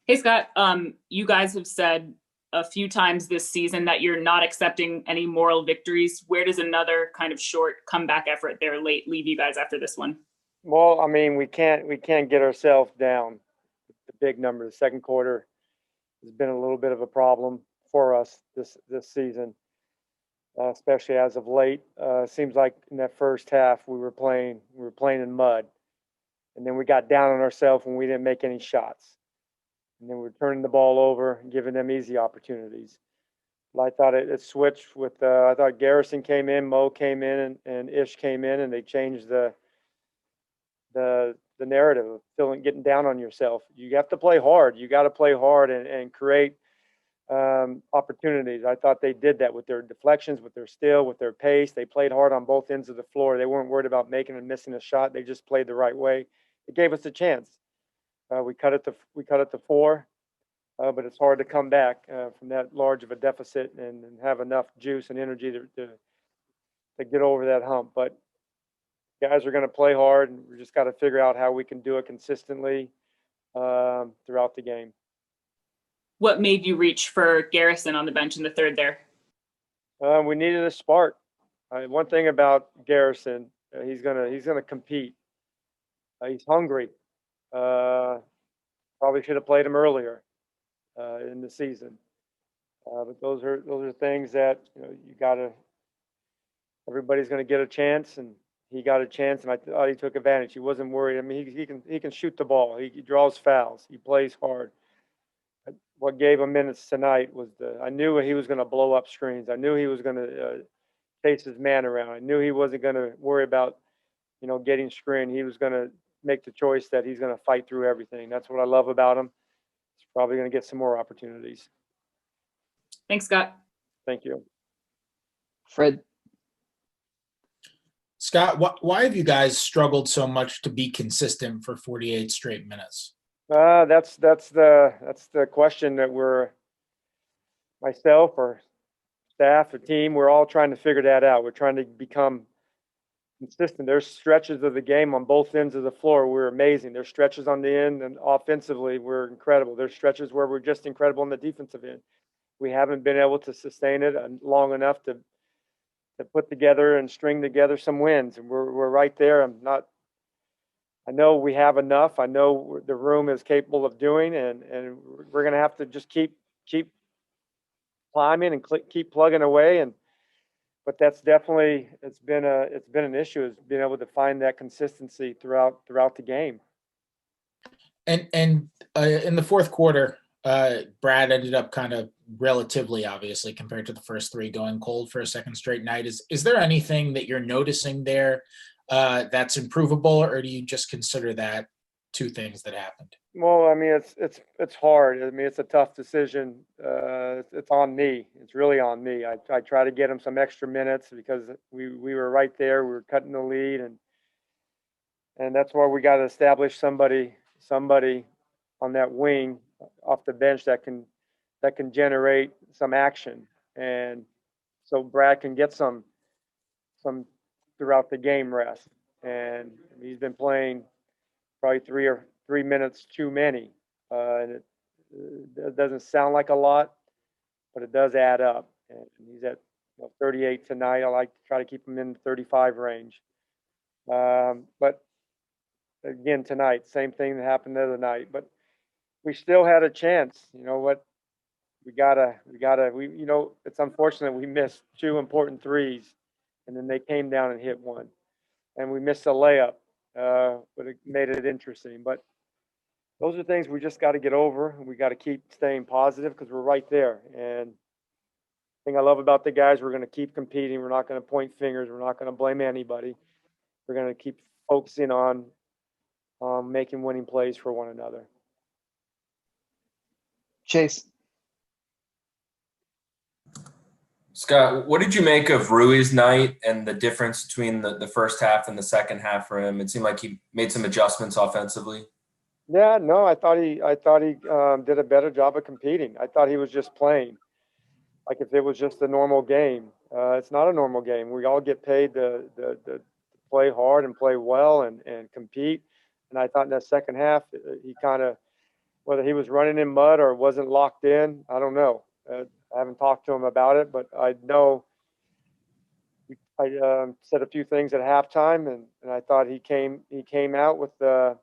Hey, Scott, you guys have said a few times this season that you're not accepting any moral victories. Where does another kind of short comeback effort there late leave you guys after this one? Well, I mean, we can't get ourselves down. The big number. The second quarter has been a little bit of a problem for us this season, especially as of late. Seems like in that first half we were playing in mud, and then we got down on ourselves when we didn't make any shots, and then we're turning the ball over and giving them easy opportunities. But I thought it switched with. I thought Garrison came in, Mo came in, and Ish came in, and they changed the narrative of feeling getting down on yourself. You have to play hard. You got to play hard and create opportunities. I thought they did that with their deflections, with their steal, with their pace. They played hard on both ends of the floor. They weren't worried about making and missing a shot. They just played the right way. It gave us a chance. We cut it to four, but it's hard to come back from that large of a deficit and have enough juice and energy to get over that hump. But guys are going to play hard, and we just got to figure out how we can do it consistently throughout the game. What made you reach for Garrison on the bench in the third there? We needed a spark. One thing about Garrison, he's gonna compete. He's hungry. Probably should have played him earlier in the season. But those are things that you gotta. Everybody's gonna get a chance, and he got a chance, and I thought he took advantage. He wasn't worried. I mean, he can shoot the ball. He draws fouls. He plays hard. What gave him minutes tonight was I knew he was going to blow up screens. I knew he was going to chase his man around. I knew he wasn't going to worry about getting screened. He was going to make the choice that he's going to fight through everything. That's what I love about him. He's probably going to get some more opportunities. Thanks, Scott. Thank you. Fred. Scott, why have you guys struggled so much to be consistent for 48 straight minutes? That's the question that myself or staff or team, we're all trying to figure that out. We're trying to become consistent. There's stretches of the game on both ends of the floor. We're amazing. There's stretches on the end, and offensively, we're incredible. There's stretches where we're just incredible on the defensive end. We haven't been able to sustain it long enough to put together and string together some wins, and we're right there. I know we have enough. I know the room is capable of doing, and we're going to have to just keep climbing and keep plugging away. But that's definitely it's been an issue, is being able to find that consistency throughout the game. And in the fourth quarter, Brad ended up kind of relatively, obviously, compared to the first three, going cold for a second straight night. Is there anything that you're noticing there that's improvable, or do you just consider that two things that happened? Well, I mean, it's hard. I mean, it's a tough decision. It's on me. It's really on me. I try to get him some extra minutes because we were right there. We were cutting the lead, and that's why we got to establish somebody on that wing off the bench that can generate some action, and so Brad can get some throughout the game rest. And he's been playing probably 3 minutes too many, and it doesn't sound like a lot, but it does add up. And he's at 38 tonight. I like to try to keep him in the 35 range. But again, tonight, same thing that happened the other night. But we still had a chance. You know what? We gotta. It's unfortunate we missed two important threes, and then they came down and hit one, and we missed a layup, but it made it interesting. But those are things we just got to get over. We got to keep staying positive because we're right there. And the thing I love about the guys, we're going to keep competing. We're not going to point fingers. We're not going to blame anybody. We're going to keep focusing on making winning plays for one another. Chase. Scott, what did you make of Rui's night and the difference between the first half and the second half for him? It seemed like he made some adjustments offensively. Yeah, no, I thought he did a better job of competing. I thought he was just playing like if it was just a normal game. It's not a normal game. We all get paid to play hard and play well and compete. And I thought in that second half he kind of Whether he was running in mud or wasn't locked in, I don't know. I haven't talked to him about it, but I know I said a few things at halftime, and I thought he came out with the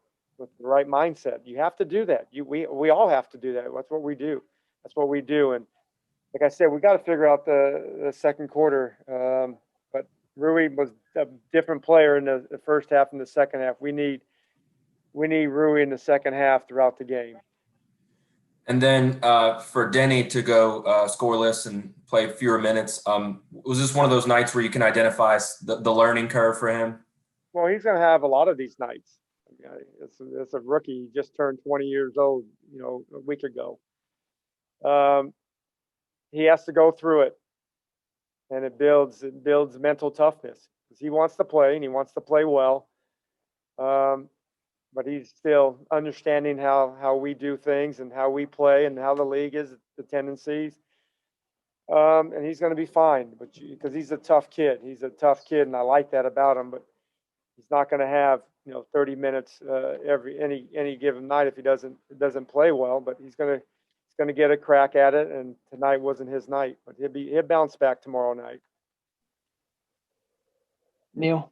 right mindset. You have to do that. We all have to do that. That's what we do. That's what we do. And like I said, we got to figure out the second quarter. But Rui was a different player in the first half and the second half. We need Rui in the second half throughout the game. And then for Denny to go scoreless and play fewer minutes, was this one of those nights where you can identify the learning curve for him? Well, he's going to have a lot of these nights. It's a rookie. He just turned 20 years old, a week ago. He has to go through it, and it builds mental toughness because he wants to play and he wants to play well. But he's still understanding how we do things and how we play and how the league is, the tendencies. And he's going to be fine, but because he's a tough kid. He's a tough kid, and I like that about him. But he's not going to have 30 minutes any given night if he doesn't play well. But he's going to get a crack at it. And tonight wasn't his night, but he'll bounce back tomorrow night. Neil.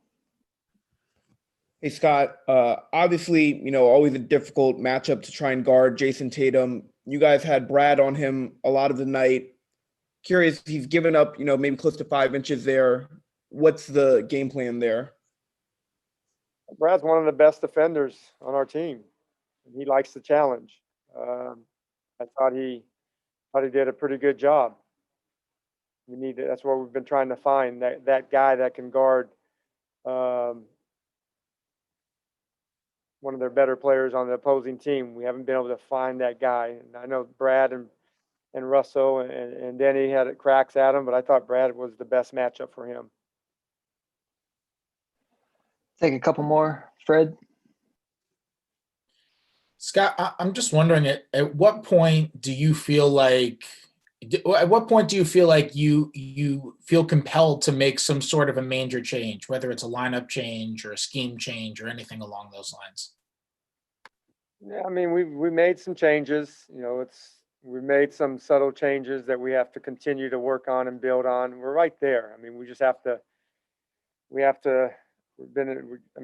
Hey, Scott, obviously, always a difficult matchup to try and guard Jason Tatum. You guys had Brad on him a lot of the night. Curious, he's given up, maybe close to 5 inches there. What's the game plan there? Brad's one of the best defenders on our team. He likes the challenge. I thought he did a pretty good job. That's what we've been trying to find, that guy that can guard one of their better players on the opposing team. We haven't been able to find that guy. And I know Brad and Russell and Denny had cracks at him, but I thought Brad was the best matchup for him. Take a couple more. Fred? Scott, I'm just wondering at what point do you feel like you feel compelled to make some sort of a major change, whether it's a lineup change or a scheme change or anything along those lines? Yeah, I mean, we made some changes. We made some subtle changes that we have to continue to work on and build on. We're right there. I mean, we just have to.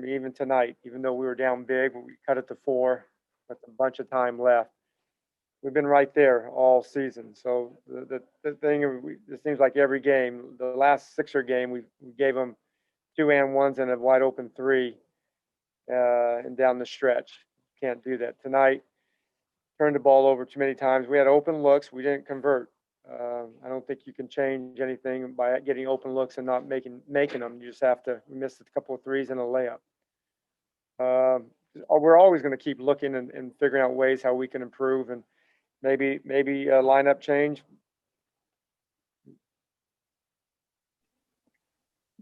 Even tonight, even though we were down big, we cut it to 4 with a bunch of time left. We've been right there all season. So the thing, it seems like every game, the last Sixer game, we gave them 2-and-1s and a wide open 3 and down the stretch. Can't do that tonight. Turned the ball over too many times. We had open looks. We didn't convert. I don't think you can change anything by getting open looks and not making them. You just have to. We missed a couple of threes and a layup. We're always going to keep looking and figuring out ways how we can improve, and maybe a lineup change.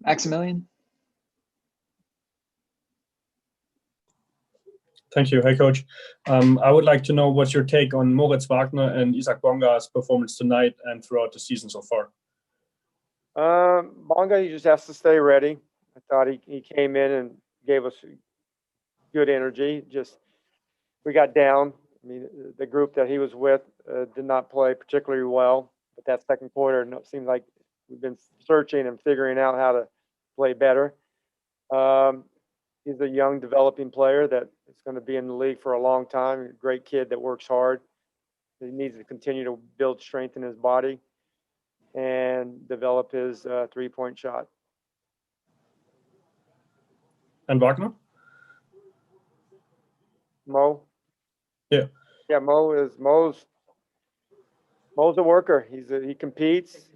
Maximilian? Thank you. Hey, Coach. I would like to know what's your take on Moritz Wagner and Isaac Bonga's performance tonight and throughout the season so far? Bonga, he just has to stay ready. I thought he came in and gave us good energy. Just we got down. I mean, the group that he was with did not play particularly well. But that second quarter, it seemed like we've been searching and figuring out how to play better. He's a young, developing player that is going to be in the league for a long time. A great kid that works hard. He needs to continue to build strength in his body and develop his three-point shot. And Wagner? Mo? Yeah. Yeah, Mo's a worker. He competes,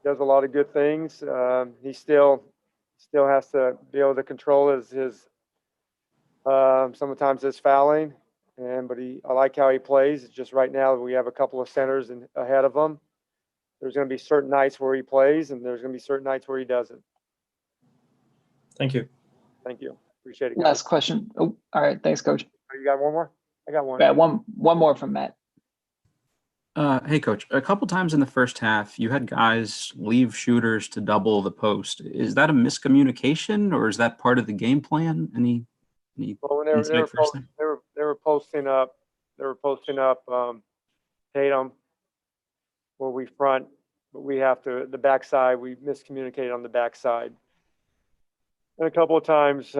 does a lot of good things. He still has to be able to control his sometimes his fouling, but I like how he plays. It's just right now we have a couple of centers ahead of him. There's going to be certain nights where he plays, and there's going to be certain nights where he doesn't. Thank you. Thank you. Appreciate it. Last question. Oh, all right. Thanks, Coach. You got one more? I got one. Yeah, one more from Matt. Hey, Coach. A couple times in the first half, you had guys leave shooters to double the post. Is that a miscommunication, or is that part of the game plan? Any Well, when they were posting up, were posting up Tatum where we front, but we have to the backside. We miscommunicated on the backside. And a couple of times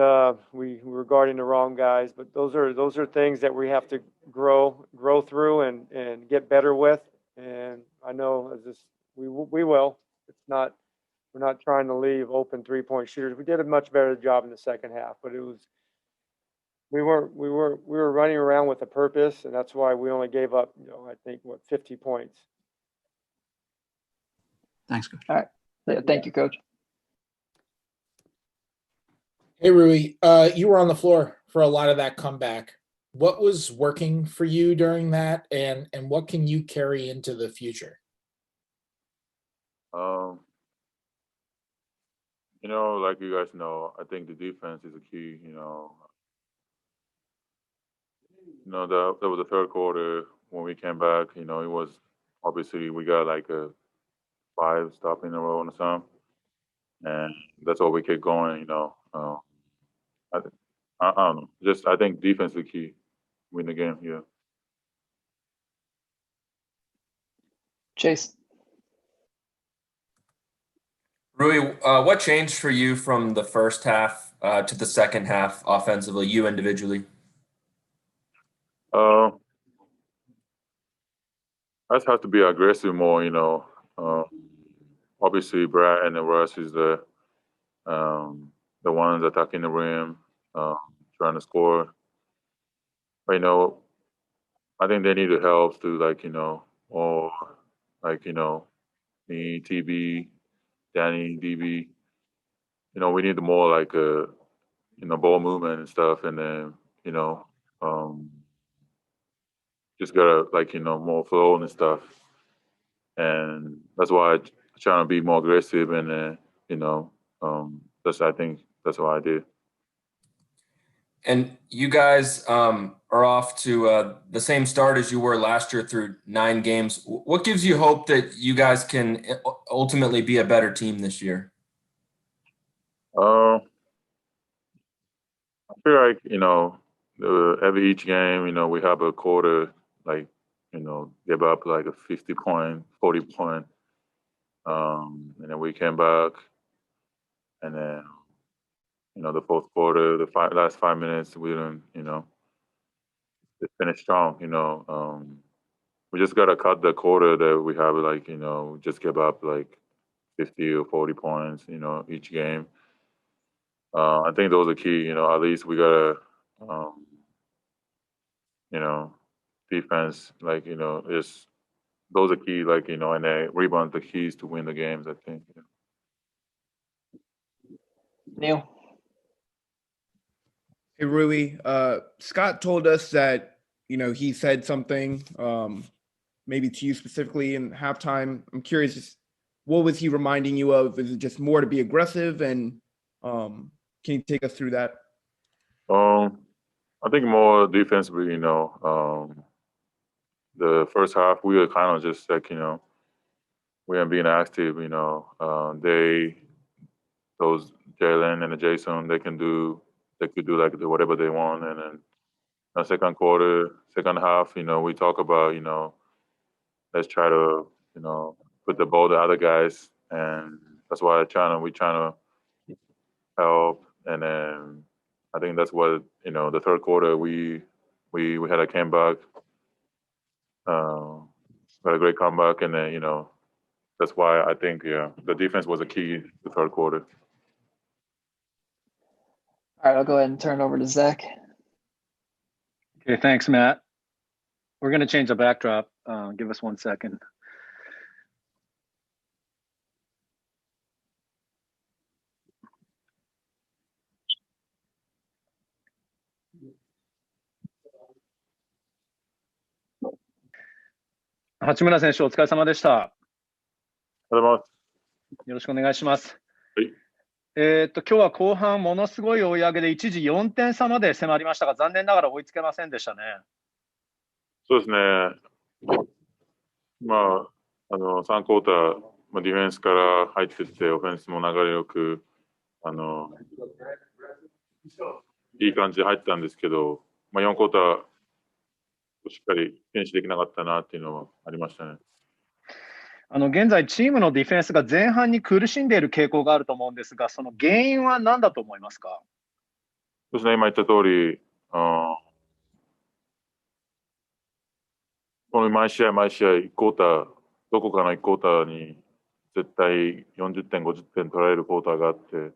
we were guarding the wrong guys, but those are things that we have to grow through and get better with. And I know as this we will. It's not we're not trying to leave open 3-point shooters. We did a much better job in the second half, but it was we were running around with a purpose, and that's why we only gave up I think 50 points. Thanks, Coach. All right. Yeah, thank you, Coach. Hey, Rui, you were on the floor for a lot of that comeback. What was working for you during that, and what can you carry into the future? Like you guys know, I think the defense is a key. That was the third quarter when we came back. It was obviously we got like a 5 stop in a row or something, and that's all we kept going. I don't know. I think defense is the key. Win the game. Yeah. Chase. Rui, what changed for you from the first half to the second half offensively, you individually? I just have to be aggressive more. Obviously Brad and the Russ is the ones attacking the rim, trying to score. But, I think they need help to or me, TB, Danny, DB. We need more like ball movement and stuff, and then just gotta more flow and stuff. And that's why I trying to be more aggressive, and I think that's what I did. And you guys are off to the same start as you were last year through 9 games. What gives you hope that you guys can ultimately be a better team this year? I feel like every each game, we have a quarter give up like a 50-point, 40-point, and then we came back, and then the fourth quarter, last 5 minutes, we didn't just finish strong. We just gotta cut the quarter that we have just give up like 50 or 40 points each game. I think those are key. At least we gotta defense is those are key and the rebound the keys to win the games, I think. Neil. Hey, Rui. Scott told us that, he said something, maybe to you specifically in halftime. I'm curious, what was he reminding you of? Is it just more to be aggressive? And can you take us through that? I think more defensively, the first half, we were kind of just like, we weren't being active, those Jalen and Jason, they could do like whatever they want. And then the second quarter, second half, we talk about, let's try to, put the ball to other guys. And that's why we trying to help. And then I think that's what, the third quarter, we had a comeback, got a great comeback. And then, that's why I think, the defense was a key the third quarter. All right, I'll go ahead and turn it over to Zach. Okay, thanks, Matt. We're going to change the backdrop. Give us 1 second. Hachimura 選手、お疲れ様でした。ありがとうございます。よろしくお願いします。はい。今日は後半ものすごい追い上げで一時4点差まで迫りましたが、残念ながら追いつけませんでしたね。そうですね。3クォーター、ディフェンスから入ってって、オフェンスも流れよく、いい感じで入ったんですけど、4クォーター、しっかりフィニッシュできなかったなっていうのはありましたね。現在、チームのディフェンスが前半に苦しんでいる傾向があると思うんですが、その原因は何だと思いますか？そうですね、今言った通り、この毎試合毎試合、1クォーター、どこかの1クォーターに絶対40点、50点取られるクォーターがあって、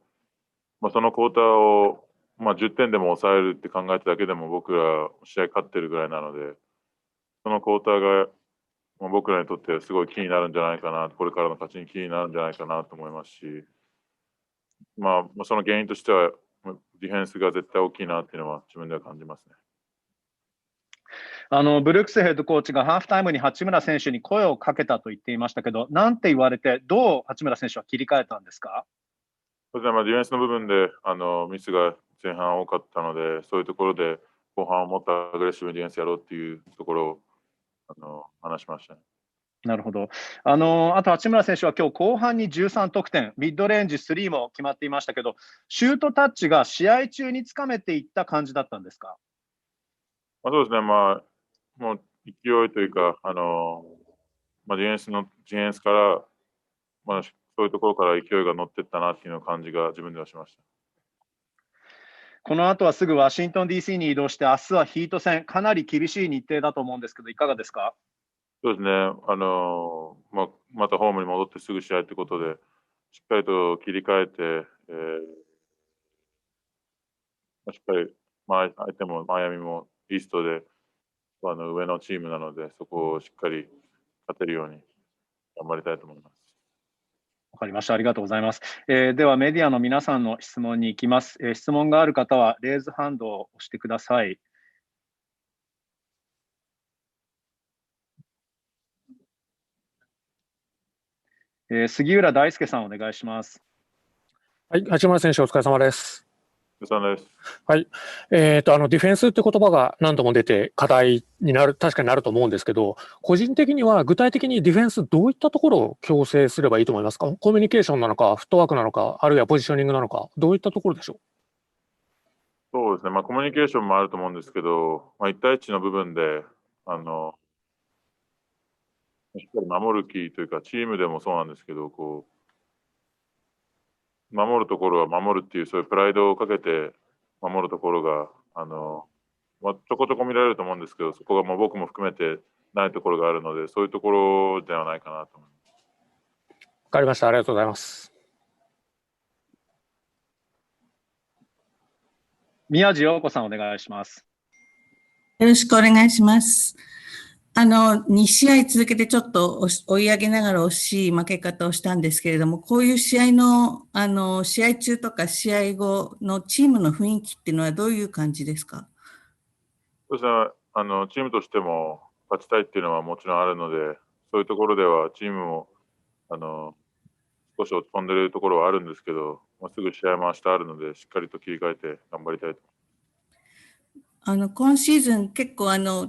そのクォーターを、10点でも抑えるって考えただけでも僕ら試合勝ってるぐらいなので、そのクォーターが僕らにとってすごいキーになるんじゃないかな、これからの勝ちにキーになるんじゃないかなと思いますし、その原因としては、ディフェンスが絶対大きいなっていうのは自分では感じますね。ブルックスヘッドコーチがハーフタイムに八村選手に声をかけたと言っていましたけど、なんて言われて、どう八村選手は切り替えたんですか？そうですね、ディフェンスの部分でミスが前半多かったので、そういうところで後半をもっとアグレッシブにディフェンスやろうっていうところを話しましたね。なるほど。あと八村選手は今日後半に13得点、ミッドレンジ3も決まっていましたけど、シュートタッチが試合中につかめていった感じだったんですか？そうですね、もう勢いというか、ディフェンスから、そういうところから勢いが乗っていったなっていうの感じが自分ではしました。この後はすぐワシントン DC に移動して、明日はヒート戦、かなり厳しい日程だと思うんですけど、いかがですか？そうですね、またホームに戻ってすぐ試合ということで、しっかりと切り替えて、しっかり、相手もマイアミもイーストで上のチームなので、そこをしっかり勝てるように頑張りたいと思います。わかりました。ありがとうございます。では、メディアの皆さんの質問に行きます。質問がある方は、レーズハンドを押してください。杉浦大輔さん、お願いします。はい、八村選手、お疲れ様です。お疲れ様です。はい。ディフェンスって言葉が何度も出て課題になる、確かになると思うんですけど、個人的には具体的にディフェンスどういったところを矯正すればいいと思いますか？コミュニケーションなのか、フットワークなのか、あるいはポジショニングなのか、どういったところでしょう？そうですね、コミュニケーションもあると思うんですけど、1対1の部分で、しっかり守る気というか、チームでもそうなんですけど、守るところは守るっていう、そういうプライドをかけて守るところが、ちょこちょこ見られると思うんですけど、そこが僕も含めてないところがあるので、そういうところではないかなと思います。わかりました。ありがとうございます。宮地陽子さん、お願いします。よろしくお願いします。2試合続けてちょっと追い上げながら惜しい負け方をしたんですけれども、こういう試合の、試合中とか試合後のチームの雰囲気っていうのはどういう感じですか？そうですね、チームとしても勝ちたいっていうのはもちろんあるので、そういうところではチームも、少し落ち込んでるところはあるんですけど、すぐ試合も明日あるので、しっかりと切り替えて頑張りたいと思います。今シーズン結構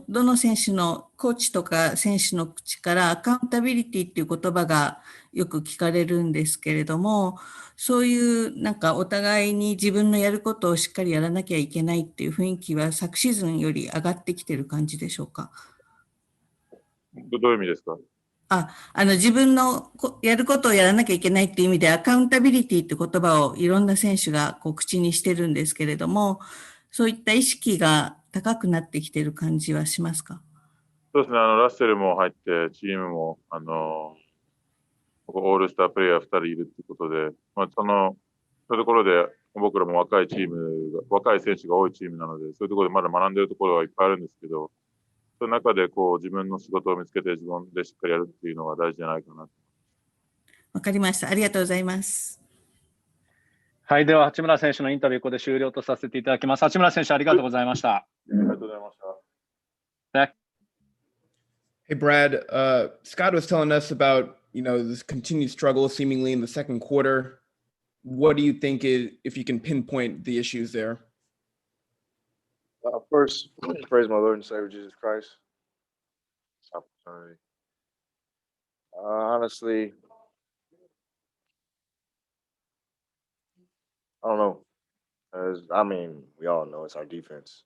どの選手のコーチとか選手の口からアカウンタビリティっていう言葉がよく聞かれるんですけれども、そういうなんかお互いに自分のやることをしっかりやらなきゃいけないっていう雰囲気は昨シーズンより上がってきてる感じでしょうか？どういう意味ですか？自分のやることをやらなきゃいけないっていう意味でアカウンタビリティって言葉をいろんな選手が口にしてるんですけれども、そういった意識が高くなってきてる感じはしますか？そうですね、ラッセルも入って、チームも、オールスタープレイヤー2人いるということで、そういうところで僕らも若い選手が多いチームなので、そういうところでまだ学んでるところはいっぱいあるんですけど、その中で自分の仕事を見つけて自分でしっかりやるっていうのが大事じゃないかな。わかりました。ありがとうございます。はい、では八村選手のインタビューここで終了とさせていただきます。八村選手、ありがとうございました。ありがとうございました。Hey, Brad, Scott was telling us about, this continued struggle seemingly in the second quarter. What do you think if you can pinpoint the issues there? First, praise my Lord and Savior Jesus Christ. Opportunity. Honestly, I don't know. We all know it's our defense,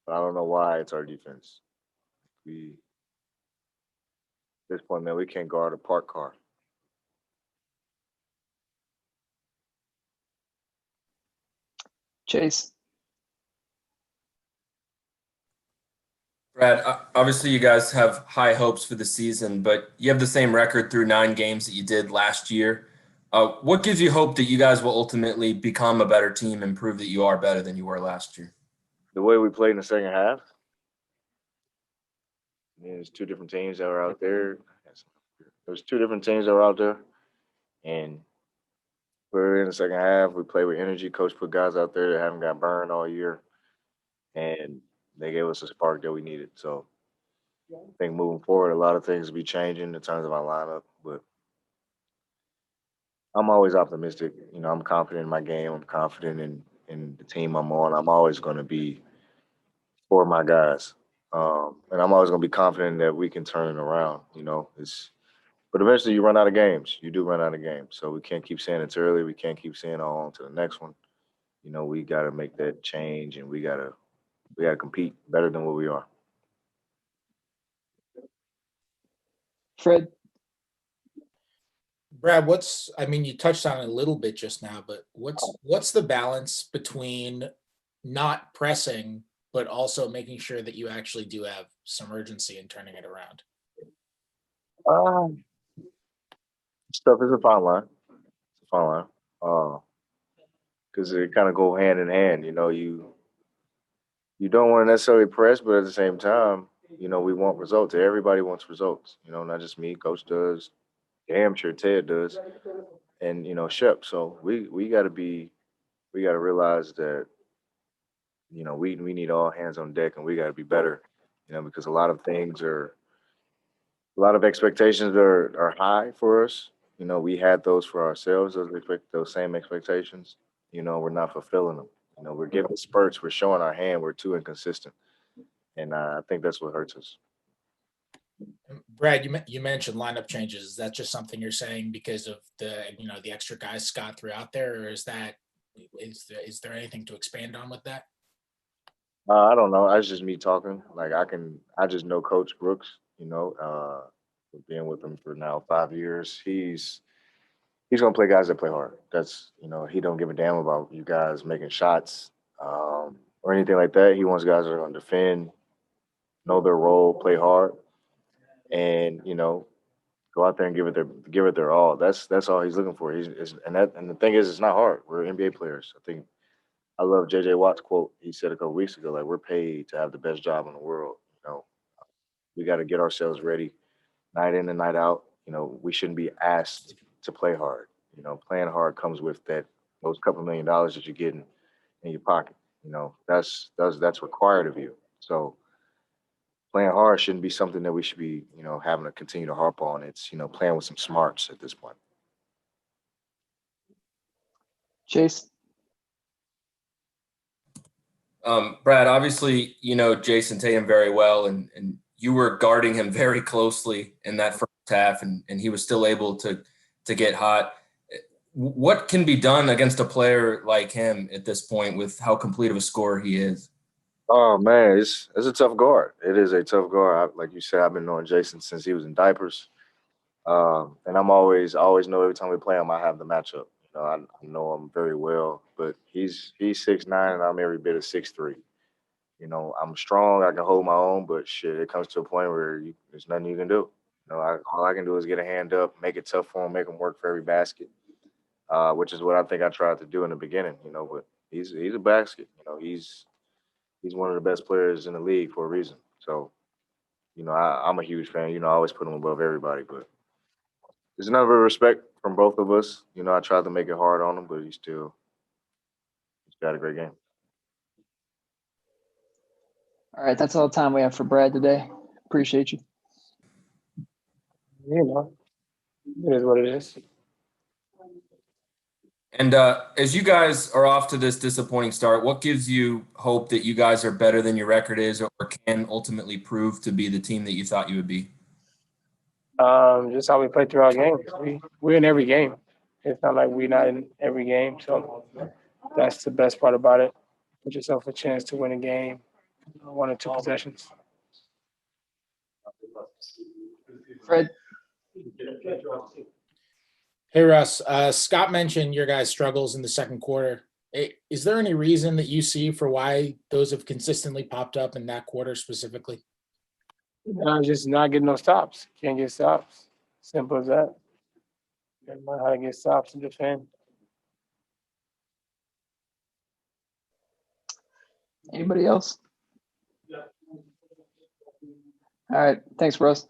but I don't know why it's our defense. At this point, man, we can't guard a parked car. Chase. Brad, obviously you guys have high hopes for the season, but you have the same record through 9 games that you did last year. What gives you hope that you guys will ultimately become a better team and prove that you are better than you were last year? The way we played in the second half, I mean, there's 2 different teams that were out there. There's 2 different teams that were out there, and we're in the second half. We play with energy. Coach put guys out there that haven't got burned all year, and they gave us a spark that we needed. So I think moving forward, a lot of things will be changing in terms of our lineup, but I'm always optimistic. You know, I'm confident in my game. I'm confident in the team I'm on. I'm always going to be for my guys. And I'm always going to be confident that we can turn it around. You know, but eventually you run out of games. You do run out of games. So we can't keep saying it's early. We can't keep saying on to the next one. You know, we got to make that change, and we got to compete better than what we are. Fred. Brad, you touched on it a little bit just now, but what's the balance between not pressing, but also making sure that you actually do have some urgency in turning it around? Stuff is a fine line. It's a fine line. Because it kind of go hand in hand. You know, you don't want to necessarily press, but at the same time, you know, we want results. Everybody wants results. You know, not just me. Coach does. Damn sure Ted does. And, you know, Shep. So we got to realize that, you know, we need all hands on deck, and we got to be better, you know, because a lot of expectations are high for us. You know, we had those for ourselves, those same expectations. You know, we're not fulfilling them. You know, we're giving spurts. We're showing our hand. We're too inconsistent. And I think that's what hurts us. Brad, you mentioned lineup changes. Is that just something you're saying because of the extra guys Scott threw out there, or is there anything to expand on with that? I don't know. That's just me talking. Like I just know Coach Brooks. You know, being with him for now 5 years, he's gonna play guys that play hard. That's, you know, he don't give a damn about you guys making shots or anything like that. He wants guys that are gonna defend, know their role, play hard, and, you know, go out there and give it their all. That's all he's looking for. And the thing is, it's not hard. We're NBA players. I think I love JJ Watt's quote. He said a couple weeks ago, like, we're paid to have the best job in the world. You know, we got to get ourselves ready night in and night out. You know, we shouldn't be asked to play hard. You know, playing hard comes with those couple $1 million that you're getting in your pocket. You know, that's required of you. So playing hard shouldn't be something that we should be, you know, having to continue to harp on. It's, you know, playing with some smarts at this point. Chase. Brad, obviously, you know Jason Tatum very well, and you were guarding him very closely in that first half, and he was still able to get hot. What can be done against a player like him at this point with how complete of a scorer he is? Oh man, it's a tough guard. It is a tough guard. Like you said, I've been knowing Jason since he was in diapers, and I always know every time we play him, I have the matchup. You know, I know him very well, but he's 6'9", and I'm every bit of 6'3". You know, I'm strong. I can hold my own, but shit, it comes to a point where there's nothing you can do. You know, all I can do is get a hand up, make it tough for him, make him work for every basket, which is what I think I tried to do in the beginning. You know, but he's a basket. You know, he's one of the best players in the league for a reason. So, you know, I'm a huge fan. You know, I always put him above everybody, but there's enough respect from both of us. You know, I tried to make it hard on him, but he's got a great game. All right, that's all the time we have for Brad today. Appreciate you. You know, it is what it is. And as you guys are off to this disappointing start, what gives you hope that you guys are better than your record is, or can ultimately prove to be the team that you thought you would be? Just how we play through our games. We're in every game. It's not like we're not in every game. So that's the best part about it. Put yourself a chance to win a game, 1 or 2 possessions. Fred. Hey Russ, Scott mentioned your guys' struggles in the second quarter. Is there any reason that you see for why those have consistently popped up in that quarter specifically? Just not getting no stops. Can't get stops. Simple as that. Gotta learn how to get stops and defend. Anybody else? All right. Thanks, Russ.